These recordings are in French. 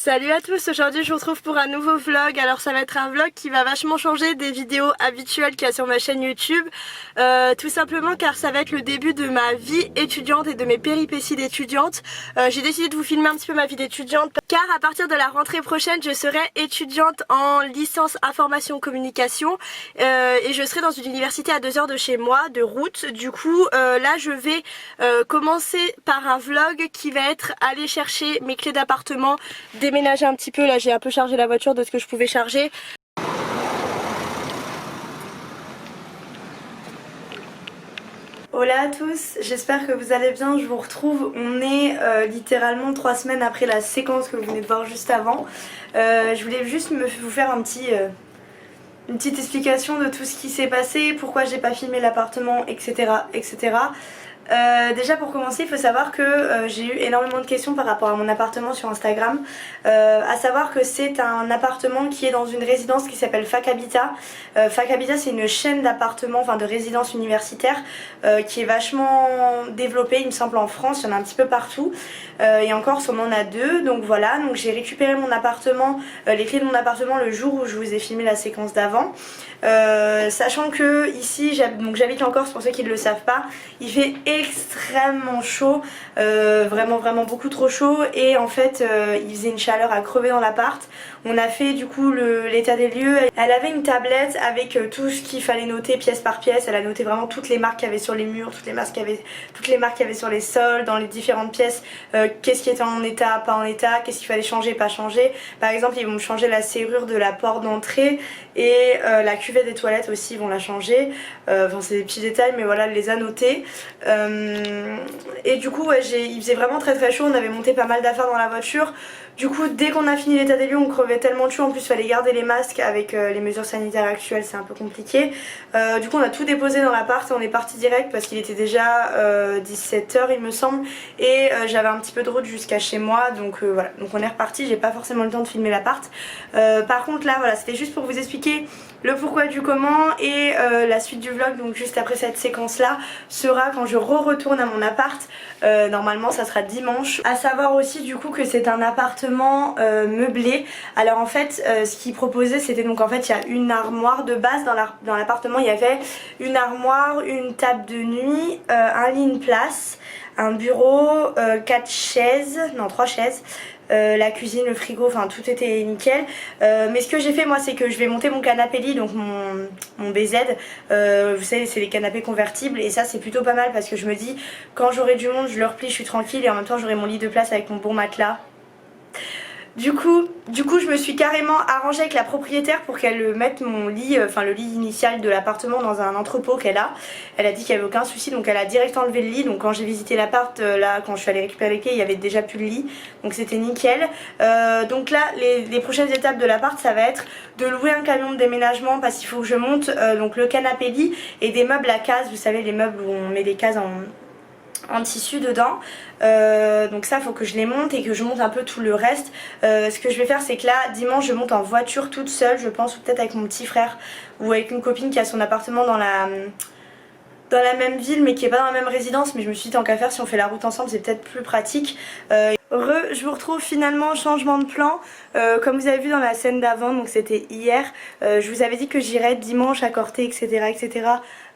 Salut à tous, aujourd'hui je vous retrouve pour un nouveau vlog. Alors ça va être un vlog qui va vachement changer des vidéos habituelles qu'il y a sur ma chaîne YouTube, tout simplement car ça va être le début de ma vie étudiante et de mes péripéties d'étudiante. J'ai décidé de vous filmer un petit peu ma vie d'étudiante car à partir de la rentrée prochaine je serai étudiante en licence information communication et je serai dans une université à 2 heures de chez moi de route. Du coup là je vais commencer par un vlog qui va être aller chercher mes clés d'appartement, déménager un petit peu. Là j'ai un peu chargé la voiture de ce que je pouvais charger. Hola à tous, j'espère que vous allez bien, je vous retrouve. On est littéralement 3 semaines après la séquence que vous venez de voir juste avant. Je voulais juste vous faire une petite explication de tout ce qui s'est passé, pourquoi j'ai pas filmé l'appartement, etc. etc. Déjà pour commencer, il faut savoir que j'ai eu énormément de questions par rapport à mon appartement sur Instagram. À savoir que c'est un appartement qui est dans une résidence qui s'appelle Fac Habitat. Fac Habitat, c'est une chaîne d'appartements, enfin de résidences universitaires qui est vachement développée, il me semble, en France. Il y en a un petit peu partout. Et en Corse, on en a 2. Donc voilà, donc j'ai récupéré mon appartement, les clés de mon appartement le jour où je vous ai filmé la séquence d'avant. Sachant que ici, j'habite en Corse, pour ceux qui ne le savent pas, il fait extrêmement chaud, vraiment beaucoup trop chaud, et en fait il faisait une chaleur à crever dans l'appart. On a fait du coup l'état des lieux. Elle avait une tablette avec tout ce qu'il fallait noter pièce par pièce. Elle a noté vraiment toutes les marques qu'il y avait sur les murs, toutes les marques qu'il y avait sur les sols, dans les différentes pièces, qu'est-ce qui était en état, pas en état, qu'est-ce qu'il fallait changer, pas changer. Par exemple, ils vont me changer la serrure de la porte d'entrée et la cuvette des toilettes aussi, ils vont la changer. Enfin c'est des petits détails, mais voilà, elle les a notés. Et du coup ouais, il faisait vraiment très chaud, on avait monté pas mal d'affaires dans la voiture. Du coup dès qu'on a fini l'état des lieux, on crevait tellement de chaud, en plus il fallait garder les masques avec les mesures sanitaires actuelles, c'est un peu compliqué. Du coup on a tout déposé dans l'appart et on est parti direct parce qu'il était déjà 17 h il me semble, et j'avais un petit peu de route jusqu'à chez moi, donc voilà, donc on est reparti. J'ai pas forcément le temps de filmer l'appart. Par contre là voilà, c'était juste pour vous expliquer le pourquoi du comment, et la suite du vlog, donc juste après cette séquence là, sera quand je retourne à mon appart. Normalement ça sera dimanche. À savoir aussi du coup que c'est un appartement meublé. Alors en fait ce qu'il proposait, c'était donc en fait il y a une armoire de base dans l'appartement. Il y avait une armoire, une table de nuit, un lit, une place, un bureau, 3 chaises, la cuisine, le frigo, enfin tout était nickel. Mais ce que j'ai fait moi, c'est que je vais monter mon canapé lit, donc mon BZ. Vous savez, c'est les canapés convertibles, et ça c'est plutôt pas mal parce que je me dis quand j'aurai du monde, je le replie, je suis tranquille, et en même temps j'aurai mon lit de place avec mon bon matelas. Du coup, je me suis carrément arrangée avec la propriétaire pour qu'elle mette mon lit, enfin le lit initial de l'appartement, dans un entrepôt qu'elle a. Elle a dit qu'il n'y avait aucun souci, donc elle a direct enlevé le lit. Donc quand j'ai visité l'appart, là quand je suis allée récupérer les clés, il n'y avait déjà plus le lit, donc c'était nickel. Donc là, les prochaines étapes de l'appart, ça va être de louer un camion de déménagement parce qu'il faut que je monte donc le canapé lit et des meubles à cases. Vous savez, les meubles où on met des cases en tissu dedans. Donc ça faut que je les monte et que je monte un peu tout le reste. Ce que je vais faire, c'est que là dimanche je monte en voiture toute seule, je pense, ou peut-être avec mon petit frère ou avec une copine qui a son appartement dans la même ville mais qui est pas dans la même résidence. Mais je me suis dit tant qu'à faire, si on fait la route ensemble, c'est peut-être plus pratique. Je vous retrouve finalement, changement de plan. Comme vous avez vu dans la scène d'avant, donc c'était hier, je vous avais dit que j'irais dimanche à Corté, etc.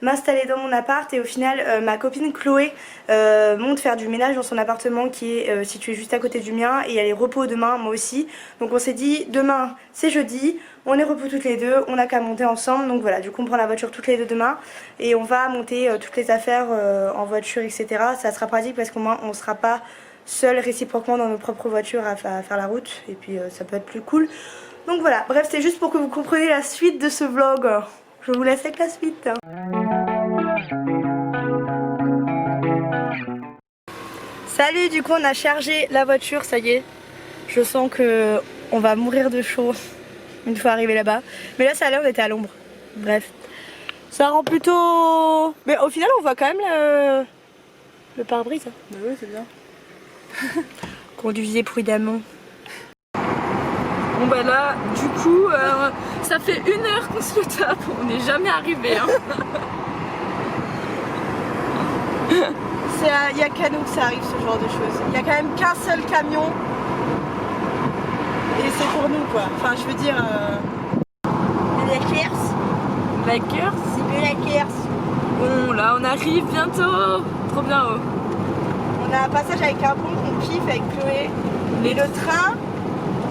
m'installer dans mon appart, et au final ma copine Chloé monte faire du ménage dans son appartement qui est situé juste à côté du mien, et elle est repos demain, moi aussi. Donc on s'est dit demain c'est jeudi, on est repos toutes les deux, on n'a qu'à monter ensemble. Donc voilà, du coup on prend la voiture toutes les deux demain et on va monter toutes les affaires en voiture, etc. Ça sera pratique parce qu'au moins on sera pas seuls réciproquement dans nos propres voitures à faire la route, et puis ça peut être plus cool. Donc voilà, bref, c'est juste pour que vous compreniez la suite de ce vlog. Je vous laisse avec la suite. Salut, du coup on a chargé la voiture, ça y est. Je sens que on va mourir de chaud une fois arrivé là-bas. Mais là ça allait, on était à l'ombre. Bref, ça rend plutôt... Mais au final on voit quand même le pare-brise. Bah oui, c'est bien. Conduisez prudemment. Bon bah là, du coup, ça fait 1 heure qu'on se le tape, on n'est jamais arrivé. Hein. Il n'y a qu'à nous que ça arrive, ce genre de choses. Il n'y a quand même qu'un seul camion. c'est pour nous quoi. Enfin, je veux dire. Lekkers. Lekkers. C'est lekkers. Bon, là, on arrive bientôt. Trop bien haut. On a un passage avec un pont qu'on kiffe avec Chloé. Et le train,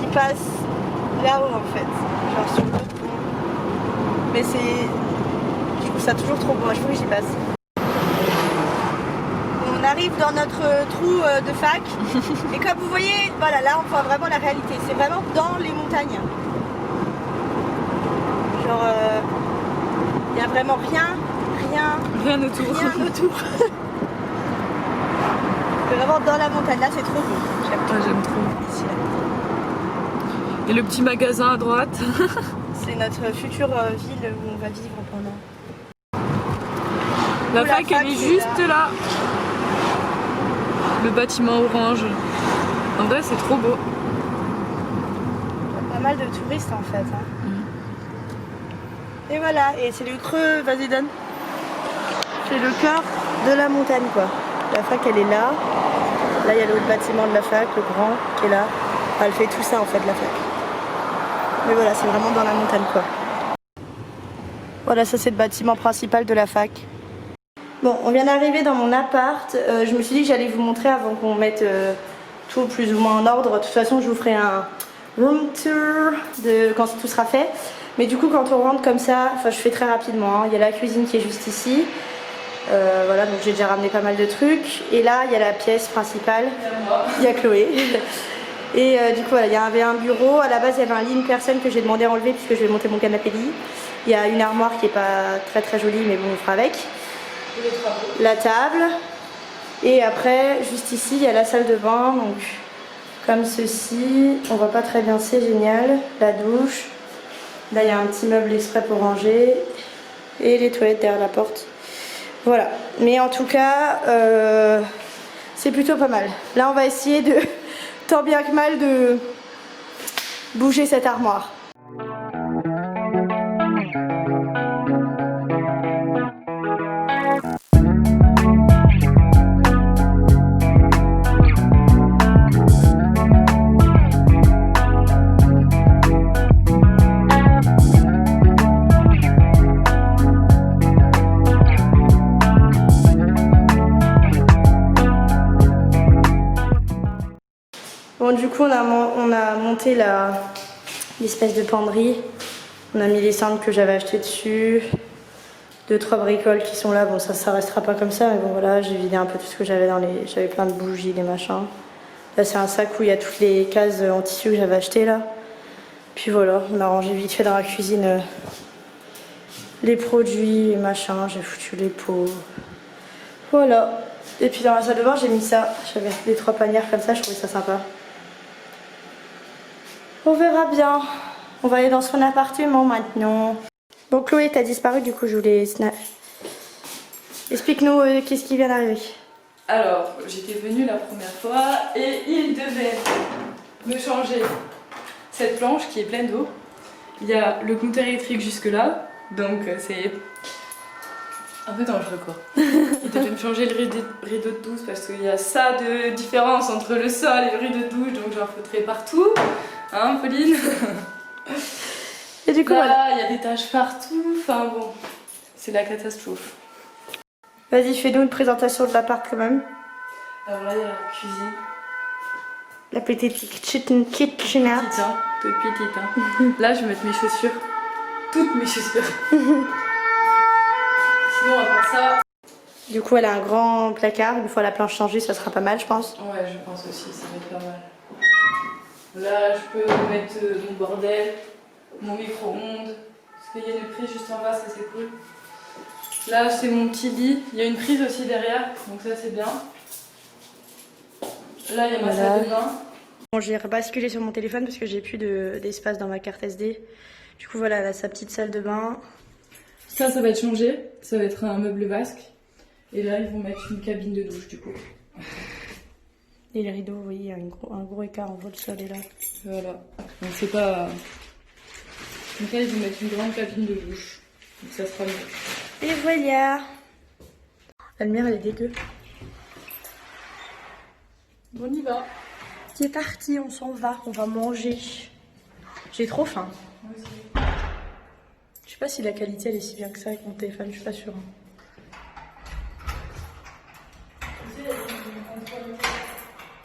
il passe là-haut en fait. Genre sur l'autre pont. Mais c'est. Je trouve ça toujours trop beau. Je trouve que j'y passe. On arrive dans notre trou de fac. Et comme vous voyez, voilà, là on voit vraiment la réalité. C'est vraiment dans les montagnes. Genre, il n'y a vraiment rien autour. C'est vraiment dans la montagne. Là, c'est trop beau. J'aime trop. Ici, Et le petit magasin à droite. c'est notre future ville où on va vivre pendant. La fac, elle est juste là. Le bâtiment orange. En vrai, c'est trop beau. Il y a pas mal de touristes en fait. Hein. Et voilà, et c'est le creux, vas-y donne. C'est le cœur de la montagne quoi. La fac elle est là. Là il y a l'autre bâtiment de la fac, le grand qui est là. Enfin, elle fait tout ça en fait la fac. Mais voilà, c'est vraiment dans la montagne quoi. Voilà, ça c'est le bâtiment principal de la fac. Bon, on vient d'arriver dans mon appart. Je me suis dit que j'allais vous montrer avant qu'on mette tout plus ou moins en ordre. De toute façon, je vous ferai un room tour quand tout sera fait. Mais du coup, quand on rentre comme ça, enfin, je fais très rapidement. Hein. Il y a la cuisine qui est juste ici. Voilà, donc j'ai déjà ramené pas mal de trucs. Et là, il y a la pièce principale. Il y a Chloé. Et du coup, voilà, il y avait un bureau. À la base, il y avait un lit, une personne que j'ai demandé à enlever puisque je vais monter mon canapé lit. Il y a une armoire qui est pas très jolie, mais bon, on fera avec. La table. Et après, juste ici, il y a la salle de bain. Donc, comme ceci. On voit pas très bien, c'est génial. La douche. Là, il y a un petit meuble exprès pour ranger. Et les toilettes derrière la porte. Voilà. Mais en tout cas, c'est plutôt pas mal. Là, on va essayer de, tant bien que mal, de bouger cette armoire. Bon, du coup, on a monté l'espèce de penderie. On a mis les cendres que j'avais achetées dessus. 2-3 bricoles qui sont là. Bon, ça restera pas comme ça, mais bon, voilà, j'ai vidé un peu tout ce que j'avais J'avais plein de bougies, des machins. Là, c'est un sac où il y a toutes les cases en tissu que j'avais achetées là. Puis voilà, on a rangé vite fait dans la cuisine les produits, les machins. J'ai foutu les pots. Voilà. Et puis dans la salle de bain, j'ai mis ça. J'avais les 3 panières comme ça, je trouvais ça sympa. On verra bien. On va aller dans son appartement maintenant. Bon, Chloé, t'as disparu, du coup, je voulais snap. Explique-nous qu'est-ce qui vient d'arriver. Alors, j'étais venue la première fois et il devait me changer cette planche qui est pleine d'eau. Il y a le compteur électrique jusque là, donc c'est un peu dangereux quoi. Il devait me changer le rideau de douche parce qu'il y a ça de différence entre le sol et le rideau de douche, donc j'en foutrais partout. Hein, Pauline? Et du coup, là, voilà. il y a des taches partout, enfin bon, c'est la catastrophe. Vas-y, fais-nous une présentation de l'appart quand même. Alors là, il y a la cuisine. La petite kitchenette. Petite, hein, toute petite. Hein. Là, je vais mettre mes chaussures. Toutes mes chaussures. Sinon, à part ça... Du coup, elle a un grand placard. Une fois la planche changée, ça sera pas mal, je pense. Ouais, je pense aussi, ça va être pas mal. Là, je peux mettre mon bordel, mon micro-ondes. Parce qu'il y a une prise juste en bas, ça c'est cool. Là, c'est mon petit lit. Il y a une prise aussi derrière, donc ça c'est bien. Là, il y a ma salle de bain. Bon, j'ai rebasculé sur mon téléphone parce que j'ai plus d'espace dans ma carte SD. Du coup, voilà, elle a sa petite salle de bain. Ça va être changé. Ça va être un meuble vasque. Et là, ils vont mettre une cabine de douche, du coup. Et les rideaux, oui, il y a un gros écart entre le sol et là. Voilà. Donc c'est pas... Donc là, ils vont mettre une grande cabine de douche. Donc ça sera mieux. Et voilà. La lumière, elle est dégueu. On y va. C'est parti, on s'en va. On va manger. J'ai trop faim. Je sais pas si la qualité elle est si bien que ça avec mon téléphone, je suis pas sûre.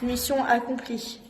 Mission accomplie.